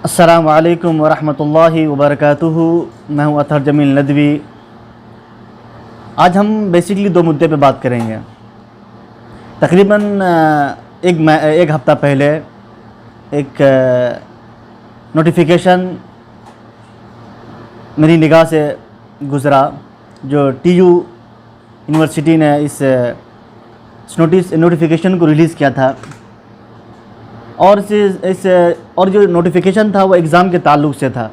अस्सलामु अलैकुम वरहमतुल्लाहि वबरकातुहू। मैं हूँ अतहर जमील नदवी। आज हम बेसिकली दो मुद्दे पे बात करेंगे। तकरीबन एक हफ़्ता पहले एक नोटिफिकेशन मेरी निगाह से गुज़रा जो टीयू यूनिवर्सिटी ने इस नोटिफिकेशन को रिलीज़ किया था। और और जो नोटिफिकेशन था वो एग्ज़ाम के ताल्लुक़ से था।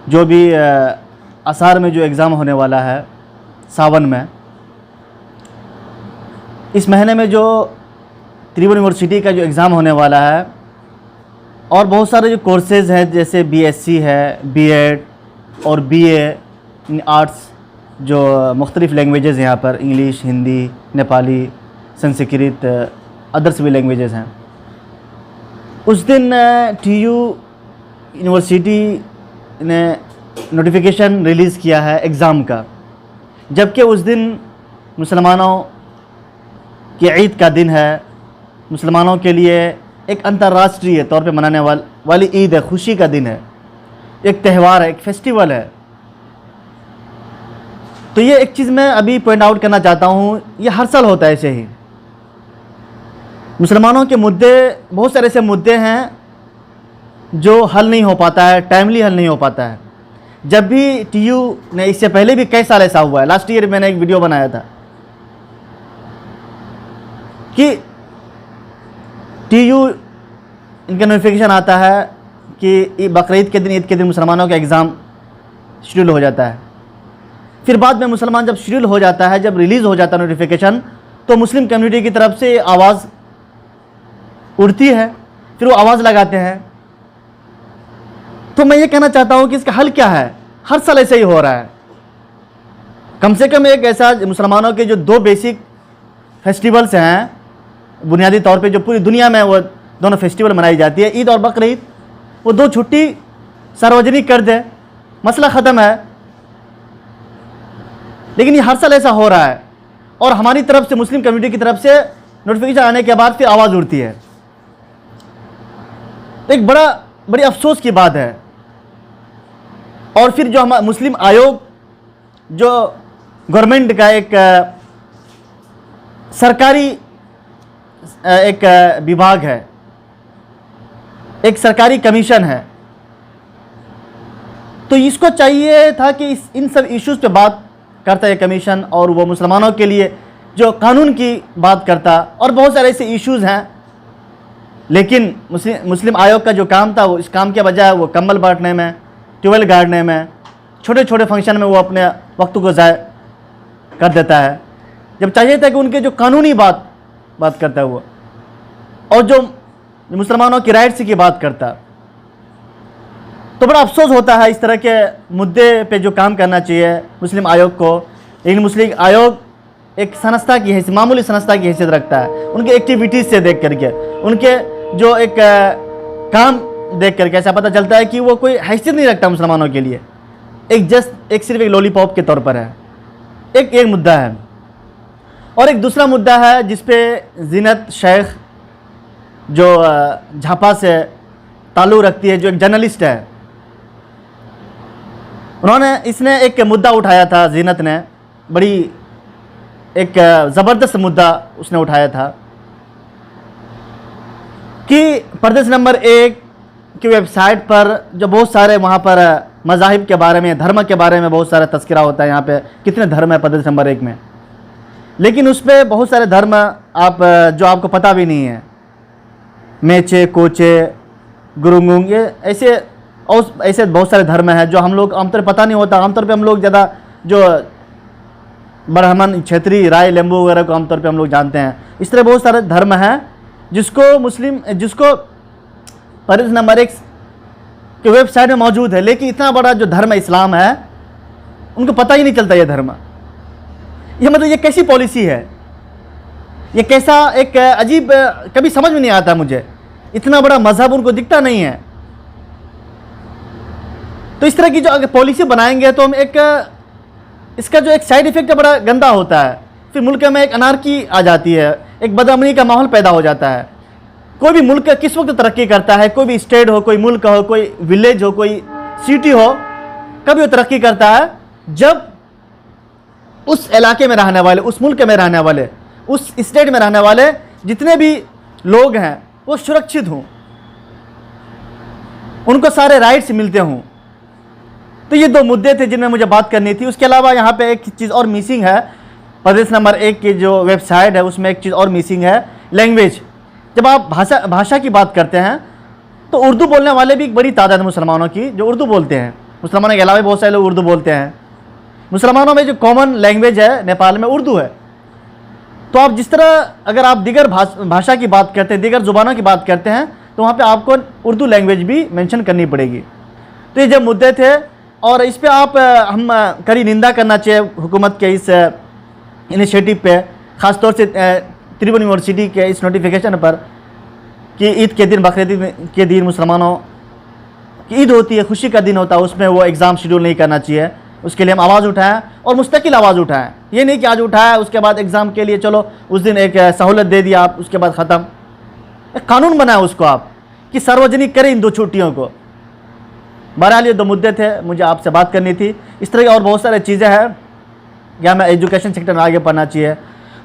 जो भी आसार में जो एग्ज़ाम होने वाला है सावन में, इस महीने में जो त्रिभुवन यूनिवर्सिटी का जो एग्ज़ाम होने वाला है, और बहुत सारे जो कोर्सेज़ हैं जैसे बीएससी है, बीएड और बीए आर्ट्स, जो मुख्तलिफ़ लैंग्वेजेज़ हैं यहाँ पर, इंग्लिश, हिंदी, नेपाली, संस्कृत, अदर्स भी लैंग्वेजेज़ हैं। उस दिन टीयू यूनिवर्सिटी ने नोटिफिकेशन रिलीज़ किया है एग्ज़ाम का, जबकि उस दिन मुसलमानों की ईद का दिन है। मुसलमानों के लिए एक अंतर्राष्ट्रीय तौर पे मनाने वाली ईद है, खुशी का दिन है, एक त्यौहार है, एक फेस्टिवल है। तो ये एक चीज़ मैं अभी पॉइंट आउट करना चाहता हूँ, ये हर साल होता है ऐसे ही। मुसलमानों के मुद्दे, बहुत सारे ऐसे मुद्दे हैं जो हल नहीं हो पाता है, टाइमली हल नहीं हो पाता है। जब भी टीयू ने, इससे पहले भी कई साल ऐसा हुआ है, लास्ट ईयर मैंने एक वीडियो बनाया था कि टीयू इनका नोटिफिकेशन आता है कि बकरीद के दिन, ईद के दिन मुसलमानों का एग्ज़ाम शेड्यूल हो जाता है। फिर बाद में मुसलमान जब शेड्यूल हो जाता है, जब रिलीज़ हो जाता है नोटिफिकेशन, तो मुस्लिम कम्युनिटी की तरफ से आवाज़ उड़ती है, फिर वो आवाज़ लगाते हैं। तो मैं ये कहना चाहता हूँ कि इसका हल क्या है। हर साल ऐसे ही हो रहा है। कम से कम एक ऐसा, मुसलमानों के जो दो बेसिक फेस्टिवल्स हैं बुनियादी तौर पे, जो पूरी दुनिया में वो दोनों फेस्टिवल मनाई जाती है, ईद और बकरीद, वो दो छुट्टी सार्वजनिक कर दे, मसला ख़त्म है। लेकिन ये हर साल ऐसा हो रहा है, और हमारी तरफ से, मुस्लिम कम्युनिटी की तरफ से नोटिफिकेशन आने के बाद फिर आवाज़ उड़ती है। एक बड़ी अफसोस की बात है। और फिर जो हमारा मुस्लिम आयोग, जो गवर्नमेंट का एक सरकारी एक विभाग है, एक सरकारी कमीशन है, तो इसको चाहिए था कि इन सब इश्यूज़ पे बात करता है कमीशन, और वो मुसलमानों के लिए जो कानून की बात करता, और बहुत सारे ऐसे इश्यूज़ हैं। लेकिन मुस्लिम आयोग का जो काम था, वो इस काम के बजाय वो कंबल बांटने में, ट्यूबवेल गाड़ने में, छोटे छोटे फंक्शन में वो अपने वक्त को ज़ाय कर देता है, जब चाहिए था कि उनके जो कानूनी बात करता है वो, और जो मुसलमानों की राइट्स की बात करता। तो बड़ा अफसोस होता है इस तरह के मुद्दे पे जो काम करना चाहिए मुस्लिम आयोग को। लेकिन मुस्लिम आयोग एक संस्था की हैसियत, मामूली संस्था की हैसियत रखता है। उनके एक्टिविटीज़ से देख करके, उनके जो एक काम देख करके ऐसा पता चलता है कि वो कोई हैसियत नहीं रखता मुसलमानों के लिए, सिर्फ एक लॉलीपॉप के तौर पर है। एक मुद्दा है। और एक दूसरा मुद्दा है जिस पे जीनत शेख, जो झापा से ताल्लुक़ रखती है, जो एक जर्नलिस्ट है, इसने एक मुद्दा उठाया था। जीनत ने बड़ी एक ज़बरदस्त मुद्दा उसने उठाया था कि प्रदेश नंबर 1 की वेबसाइट पर जो बहुत सारे वहाँ पर मज़ाहिब के बारे में, धर्म के बारे में बहुत सारा तस्करा होता है। यहाँ पे कितने धर्म है प्रदेश नंबर 1 में, लेकिन उस पर बहुत सारे धर्म जो आपको पता भी नहीं है, मेचे, कोचे, गुरुंगुंग, ये ऐसे बहुत सारे धर्म हैं जो हम लोग आमतौर पर पता नहीं होता। आमतौर पर हम लोग ज़्यादा जो ब्राह्मण, क्षेत्रीय, राय, लेम्बू वगैरह को आमतौर पे हम लोग जानते हैं। इस तरह बहुत सारे धर्म हैं जिसको प्रदेश नंबर 1 की वेबसाइट में मौजूद है, लेकिन इतना बड़ा जो धर्म इस्लाम है उनको पता ही नहीं चलता ये धर्म। ये मतलब ये कैसी पॉलिसी है, ये कैसा एक अजीब, कभी समझ में नहीं आता मुझे। इतना बड़ा मजहब उनको दिखता नहीं है। तो इस तरह की जो अगर पॉलिसी बनाएंगे तो हम इसका जो एक साइड इफ़ेक्ट है बड़ा गंदा होता है। फिर मुल्क में एक अनारकी आ जाती है, एक बदअमनी का माहौल पैदा हो जाता है। कोई भी मुल्क किस वक्त तरक्की करता है, कोई भी स्टेट हो, कोई मुल्क हो, कोई विलेज हो, कोई सिटी हो, कभी वो तरक्की करता है जब उस इलाके में रहने वाले, उस मुल्क में रहने वाले, उस स्टेट में रहने वाले जितने भी लोग हैं वो सुरक्षित हों, उनको सारे राइट्स मिलते हों। तो ये दो मुद्दे थे जिनमें मुझे बात करनी थी। उसके अलावा यहाँ पे एक चीज़ और मिसिंग है, प्रदेश नंबर 1 की जो वेबसाइट है उसमें एक चीज़ और मिसिंग है, लैंग्वेज। जब आप भाषा की बात करते हैं तो उर्दू बोलने वाले भी एक बड़ी तादाद है मुसलमानों की जो उर्दू बोलते हैं। मुसलमानों के अलावा बहुत सारे लोग उर्दू बोलते हैं। मुसलमानों में जो कॉमन लैंग्वेज है नेपाल में उर्दू है। तो आप जिस तरह अगर आप दीगर भाषा की बात करते हैं, दीगर ज़ुबानों की बात करते हैं, तो वहाँ पे आपको उर्दू लैंग्वेज भी मेंशन करनी पड़ेगी। तो ये जब मुद्दे थे और इस पे हम कड़ी निंदा करना चाहिए हुकूमत के इस इनिशिएटिव पे, ख़ासतौर से त्रिभुवन यूनिवर्सिटी के इस नोटिफिकेशन पर कि ईद के दिन, बकरीद के दिन मुसलमानों की ईद होती है, खुशी का दिन होता है, उसमें वो एग्ज़ाम शेड्यूल नहीं करना चाहिए। उसके लिए हम आवाज़ उठाएं और मुस्तकिल आवाज़ उठाएं। ये नहीं कि आज उठाया उसके बाद एग्ज़ाम के लिए चलो उस दिन एक सहूलत दे दिया आप, उसके बाद ख़त्म। एक कानून बनाए उसको आप कि सार्वजनिक करें इन 2 छुट्टियों को। बहरहाल ये 2 मुद्दे थे, मुझे आपसे बात करनी थी। इस तरह की और बहुत सारी चीज़ें हैं कि हमें एजुकेशन सेक्टर में आगे बढ़ना चाहिए,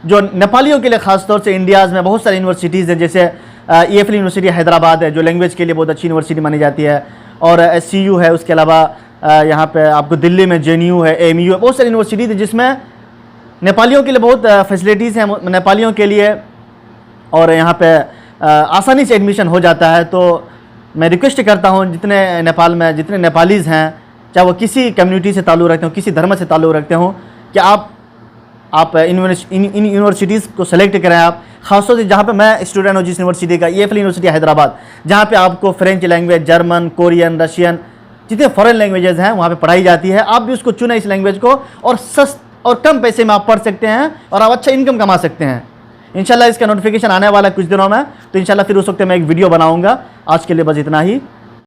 जो नेपालियों के लिए ख़ासतौर से इंडियाज़ में बहुत सारी यूनिवर्सिटीज़ हैं, जैसे EFL यूनिवर्सिटी हैदराबाद है जो लैंग्वेज के लिए बहुत अच्छी यूनिवर्सिटी मानी जाती है, और SCU है। उसके अलावा यहाँ पे आपको दिल्ली में JNU है, AMU है, बहुत सारी यूनिवर्सिटीज़ है जिसमें नेपालियों के लिए बहुत फैसिलिटीज़ हैं नेपालियों के लिए, और यहाँ पे आसानी से एडमिशन हो जाता है। तो मैं रिक्वेस्ट करता हूँ जितने नेपाल में जितने नेपालीज़ हैं, चाहे वो किसी कम्युनिटी से ताल्लुक़ रखते हो, किसी धर्म से ताल्लुक़ रखते हो, कि आप इन यूनिवर्सिटीज़ को सेलेक्ट करें। आप ख़ासतौर से जहाँ पे मैं स्टूडेंट हूँ, जिस यूनिवर्सिटी का, EFL यूनिवर्सिटी हैदराबाद, जहाँ पे आपको French language, German, Korean, Russian, जितने फॉरेन लैंग्वेजेस हैं वहाँ पे पढ़ाई जाती है। आप भी उसको चुनें, इस लैंग्वेज को, और कम पैसे में आप पढ़ सकते हैं और आप अच्छा इनकम कमा सकते हैं। इंशाल्लाह इसका नोटिफिकेशन आने वाला है कुछ दिनों में, तो इंशाल्लाह फिर उस वक्त मैं एक वीडियो बनाऊँगा। आज के लिए बस इतना ही।